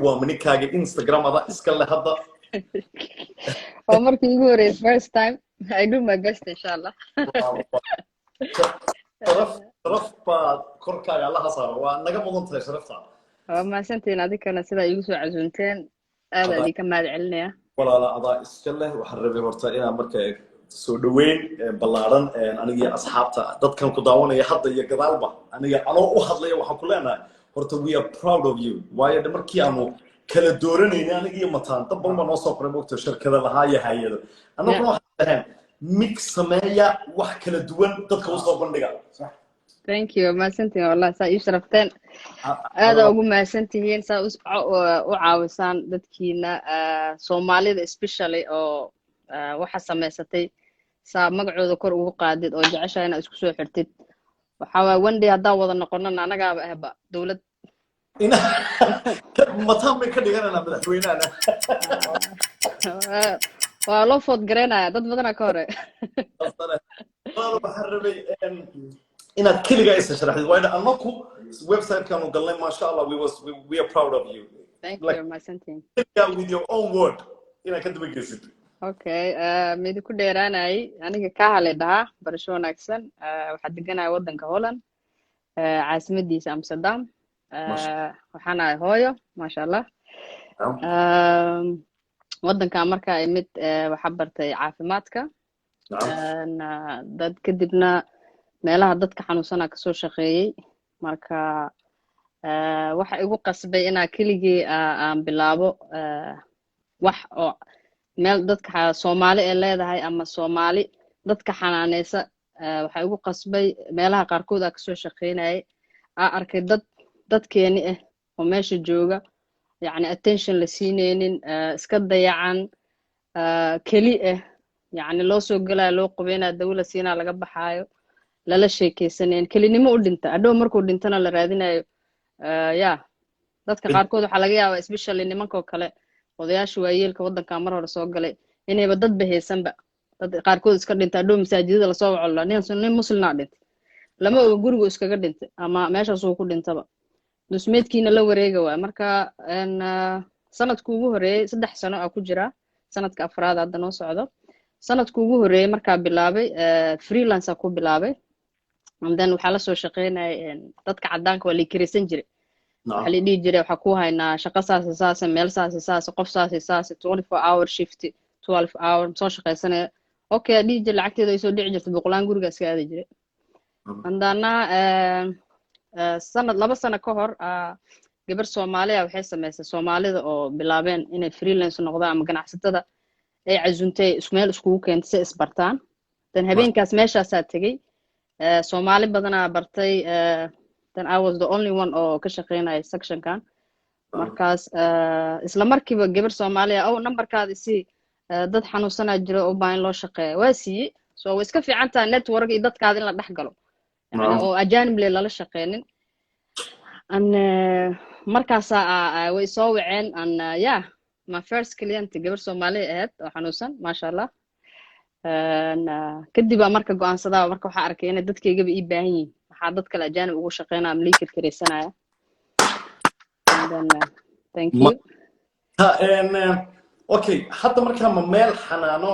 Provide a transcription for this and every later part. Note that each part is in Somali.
waa ninkaaga Instagram ada iska leh hadda markii ugu horeysay first time I do my best inshallah sharaf baad korkaaga Allah ha saaro waa naga mudan tahay sharafta ma santiin adikana sida igu soo casuunteen aad ka mahad celinaya walaala adaa iska leh waxaan rabay horta inaan markaa soo dhaweyn ballaaran aniga asxaabta dadkan ku daawanaya hadda iyo gadaalba aniga anoo u hadlaya waxaan ku leenahay horta we are proud of you waayo markii aanu kala dooranayna aniga iyo mataan dad badan noo soo qoray waqti shirkada lahaa iyo hay'ado anaguna waxaan dhahayn mix sameeya wax kala duwan dadka u soo bandhiga thank you ma santiin wallahi saa ii sharafteen aad ugu maasantihiin saa u caawisaan dadkiina Soomaalida especially oo waxa sameysatay saa magacooda kor ugu qaadid oo jeceshahay inaad isku soo xirtid waxa waa one day hadaa wada noqonana anagaaba ahba dawlad mataan bay ka dhiganana madaxweynaha waa loo food gareynaya dad badan ka hore waxaan rabay inaad kaliga isa sharaxid waayo anaku website-kan u galnay ma sha Allah we are proud of you thank you my santeen with your own word ina ka daba geysid okay mid ku dheeraanay aniga ka haleedaha barasho wanaagsan waxa deganahay wadanka Holland caasimadiisa Amsterdam waxaan ahay hooyo ma sha Allah wadanka marka ay mid waxa bartay caafimaadka dad kadibna meelaha dadka xanuunsana ka soo shaqeeyay marka waxa igu qasbay inaan keligii aan bilaabo wax oo meel dadka Soomaali ee leedahay ama Soomaali dadka xanaaneysa waxa igu qasbay meelaha qaarkood ka soo shaqeynay arkay dadkeeni oo meesha jooga yani attention la siineenin iska dayacan keli yani loo soo galay loo qabeena dawlad siina laga baxaayo lala sheekeysaneen kelinimo u dhinta adoo markuu dhintana la raadinayo dadka qaarkood waxa laga yaabaa especially nimanka kale odayaasha waayeelka wadanka mar hore soo galay inayba dad baheysanba dad qaarkood iska dhinta adoo masaajidada la soo wacolo nin muslimna dhintay lama oga guriga iskaga dhintay ama meeshaas uu ku dhintaba dusmeedkiina la wareega waa marka sanadku ugu horeeyay 3 sano ku jira sanadka afraad hadda noo socdo sanadku ugu horeeyay marka bilaabay freelance ku bilaabay and then waxa la soo shaqeynay dadka cadaanka waa la kireysan jiray waxa la dhigi jiray waxa ku haynaa shaqo saas meel saas qof saas 24 hour shift 12 hour soo shaqeysanay okay dhigi lacagteeda ay soo dhici jirtay boqolaan guriga iska aadi jiray andana sanad 2 sano ka hor gabar Soomaaliya waxay sameysay Soomaalida oo bilaabeen inay freelance noqdaan ama ganacsatada ay casuuntay ismeel isku keentay isbartaan tan habeenkaas meeshaas aad tagay Soomaali badana bartay then I was the only one oo ka shaqeynay section kan markaas isla markiiba gabar Soomaaliya oo numberkaadi si dad xanuunsana jiro oo baan loo shaqeeyo waa si soo iska fiican tahay network iyo dadkaadi in la dhax galo oo ajaanib la shaqeynin an markaas way soo waceen an my first client gabar Soomaali oo xanuunsan ma sha Allah kadib marka go'aansadaa marka waxa arkay in dadkayga ii baahan yihiin waxa dad kale ajaanib ugu shaqeynaa amliikad kareysanaya thank you okay hadda marka ma meel xanaano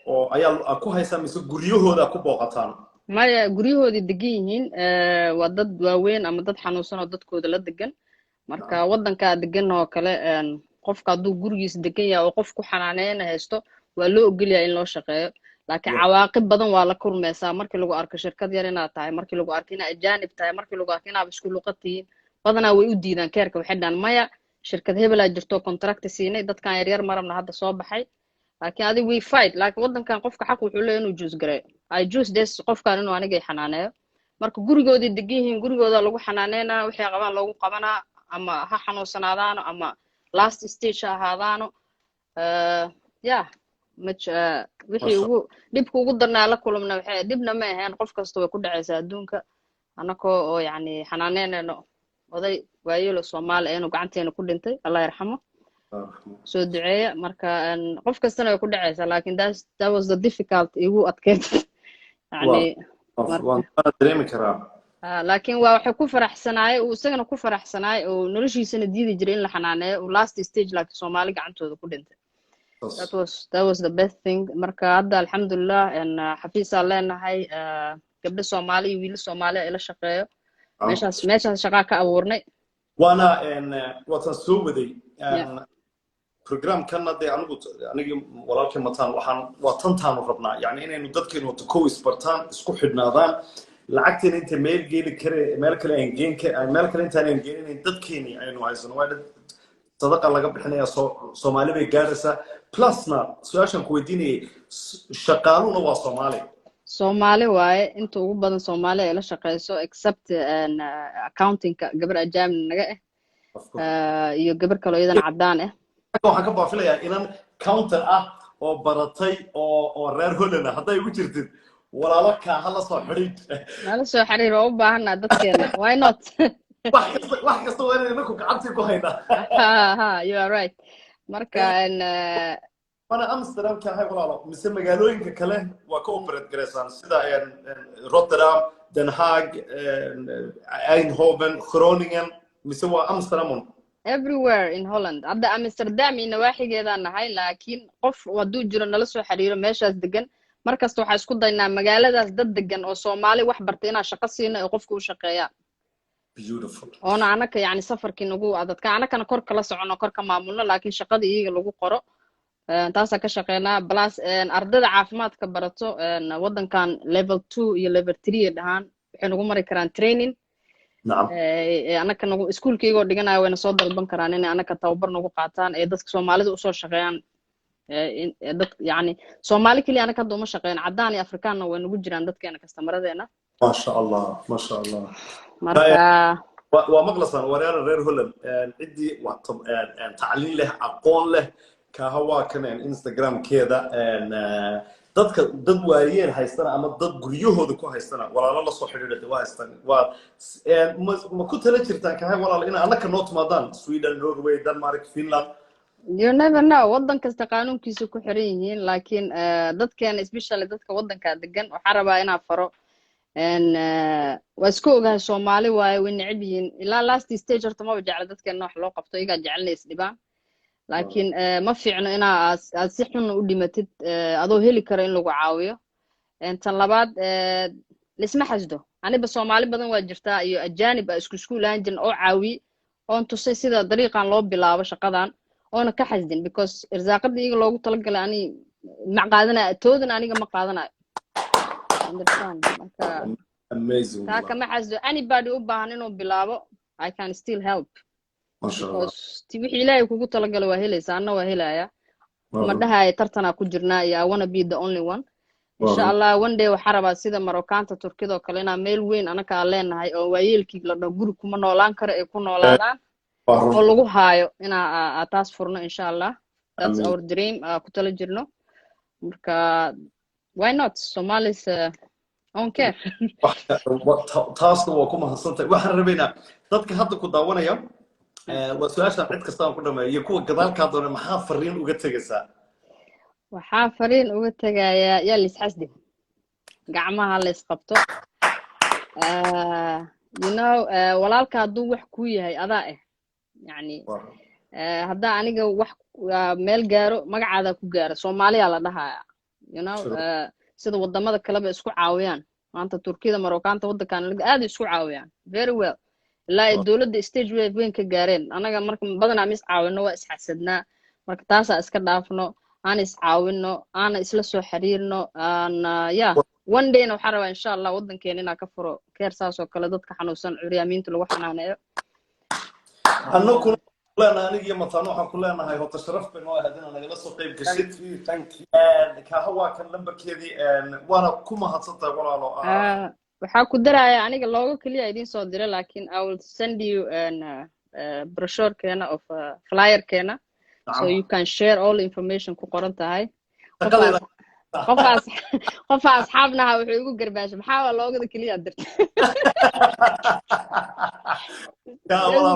oo ayaa ku haysa mise guryahooda ku booqataan maya guryahoodii degan yihiin waa dad waaweyn ama dad xanuunsan oo dadkooda la degan marka wadanka degan oo kale qofka haduu gurigiisa degan yahay oo qof ku xanaaneena haysto waa loo ogolyahay in loo shaqeeyo laakiin cawaaqib badan waa la kulmaysaa markii lagu arko shirkad yar inaad tahay markii lagu arko inaad ajaanib tahay markii lagu arko inaad isku luqatiin badanaa way u diidaan keerka waxay dhan maya shirkad hebel aad jirto contract siinay dadkan yar yar marabna hadda soo baxay laakiin adiga we fight laakiin wadankan qofka xaq wuxuu leeyahay inuu juice gareeyo I juice this qofkan inuu aniga xanaaneeyo marka gurigoodii degan yihiin gurigooda lagu xanaaneena wixii qabaan loogu qabanaa ama ha xanuunsanaadaan ama last stage ahaadaano wixii ugu dibku ugu darnaa la kulumna waxay dibna ma ahayn qof kasta way ku dhacaysaa adduunka anakoo oo yani xanaaneeno oday waayeelo Soomaali inuu gacanteena ku dhintay Allah yarxamo soo duceeya marka qof kastana way ku dhacaysaa laakiin that was the difficult igu adkeyd yani waan dareemi karaa laakiin waa waxay ku faraxsanaay uu isagana ku faraxsanaay oo noloshiisana diidi jiray in la xanaaneeyo uu last stage laakiin Soomaali gacantooda ku dhintay. That was the best thing. Marka hadda alxamdulillah in xafiisa leenahay gabdho Soomaali iyo wiil Soomaali ay la shaqeeyo meeshaas shaqa ka abuurnay. وانا وطن سوودي program kan hadda aniga walaalkay mataan waxaan watantaan u rabnaa yani inaynu dadkeenu wada ku isbartaan isku xidhnaadaan lacagteena inta meel geeli kare meel kale aan geen ka meel kale intaan aan geenin dadkeeni aynu haysano waa sadaqa laga bixinaya Soomaali bay gaaraysaa plusna su'aashan ku weydiinay shaqaaluna waa Soomaali waaye inta ugu badan Soomaali ay la shaqeyso except accounting gabar ajaam naga iyo gabar kale oo idan cadaan waxaan ka baafilayaa inaan counter oo baratay oo reer Holland hadday ugu jirtid walaalo ka hala soo xiriir oo u baahanaa dadkeena why not wax kasta waa inaan ku gacanta ku haynaa you are right marka أنا أمستردام كهاي ولا مثل مجالوين كله وكوبرت جريسان سدا روتردام دن هاغ أينهوفن خرونينغن مثل أمستردام everywhere in Holland عبد أمستردام إنه واحد جدا نهاي لكن قف ودو جرو نلسو حريرو ماشاس دقن مركز تو حاسكو داينا مجالة داس دقن أو صومالي وحبرتينا شقصينا يقفكو شقيا beautiful أنا يعني سفر كنوجو عدد كأنا كان كورك لسعنا كورك معمولنا لكن شقدي يجي لوجو قرأ taasa ka shaqeynaa plus ardayda caafimaadka barato wadankan level 2 iyo level 3 dhahan waxay nagu mari karaan training anaka nagu iskuulkayga dhiganayo wayna soo dalban karaan in anaka tababar nagu qaataan ee dadka Soomaalida u soo shaqeeyaan dad yani Soomaali kaliya anaka dooma shaqeyn cadaan iyo Afrikaanna way nagu jiraan dadkeena kastamaradeenna ma sha Allah marka waa maqlasan wareer reer Holland cidii wax tacliin leh aqoon leh كهوا كان إنستغرام كذا dad waayeen haystana ama dad guryahooda ku haystana walaalo la soo xiriirada waa haystan ma ku tala jirtaan kahay walaalo in anaka noo timaadaan Sweden Norway Denmark Finland you never know wadan kasta qaanuunkiisa ku xiran yihiin laakiin dadkeena especially dadka wadanka degan waxa rabaa inaa faro waa isku ogahay Soomaali waaye way necab yihiin ilaa last stage horta ma jecel dadkeena wax loo qabto iga jecelnays dhibaan laakiin ma fiicno inaa si xun u dhimatid adoo heli karo in lagu caawiyo tan labaad lisma xasdo aniba Soomaali badan waa jirtaa iyo ajaanib isku iskuulaan jin oo caawi oon tusay sida dariiqan loo bilaabo shaqadan oona ka xasdin because irsaaqada iyaga loogu talagalay ani ma qaadana toodan aniga ma qaadanayo understand marka amazing taa kama xasdo anybody u baahan inuu bilaabo I can still help ما شاء الله wixii ilaahay kugu talagalay waa helaysaa anna waa helaya ma dhahay tartana ku jirnaa I wanna be the only one insha Allah one day waxa rabaa sida Marookaanta Turkida kale inaa meel weyn anaka leenahay oo waayeelkii la dhaw guri kuma noolaan karo ay ku noolaadaan oo lagu haayo inaa taas furno insha Allah that's our dream ku tala jirno marka why not Somalis on care taas waa ku mahadsantahay waxaan rabaynaa dadka hadda ku daawanaya وسؤالنا عند كستان كلهم يكون كذلك هذا محا فرين وقتجسا وحا فرين وقتجا يا اللي سحسدي قعمها اللي سقطته you know walaalka haduu wax ku yahay adaa yani hadda aniga wax meel gaaro magacaada ku gaaro Soomaaliya la dhahaa you know sida wadamada kale ba isku caawiyaan maanta Turkida Marookaanta wadankan aad isku caawiyaan very well لا الدولة stage وين كجارين أنا مرك بدنا مس عاوننا وإسحسدنا مرك تاسع إسكت دافنو أنا إسعاوننا أنا إسلسو حريرنا أنا يا one day نوحروا إن شاء الله ودن كيننا كفرو كيرساس وكلادات كحنوسن عريامين تلوحنا أنا أنا كلنا نيجي مطانوها كلنا هاي هو تشرف بإنه هذين أنا جلست قيم كشيت في كهوا كان لمبر كذي وأنا كم هتصدق ولا waxaa ku daraya aniga looga kaliya idin soo diray laakiin I will send you an brochure keena of flyer keena so you can share all information ku qoran tahay qof asxaabna wuxuu igu garbaashay maxaa loogada kaliya dirtay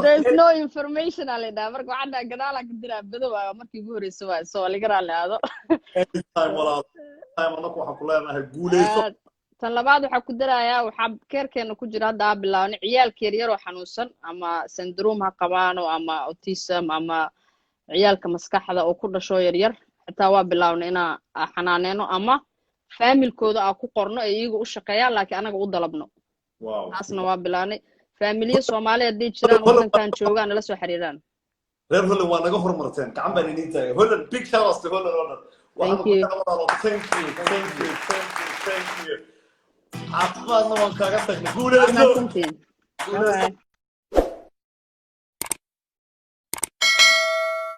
there's no information ale da marka waxaan gadaal ka diraa badow markii ugu horeysay waa soo liga raalaado time wala time anku waxaan ku leenahay guuleyso tan labaad waxaa ku darayaa waxaa keerkeena ku jira hadda bilaawna ciyaalka yaryar oo xanuunsan ama syndrome ha qabaano ama autism ama ciyaalka maskaxda oo ku dhasho yaryar xitaa waa bilaawna inaa xanaaneeno ama faamilkooda aan ku qorno ay iyaga u shaqeeyaan laakiin anaga u dalabno taasna waa bilawnay faamiliya Soomaaliya hadday jiraan waddankan joogaan nala soo xiriiraan reer Holland waa naga hormarteen gacan baan idin taagay Holland big shout out to Holland Thank you. عفوا والله كاغا تقني قول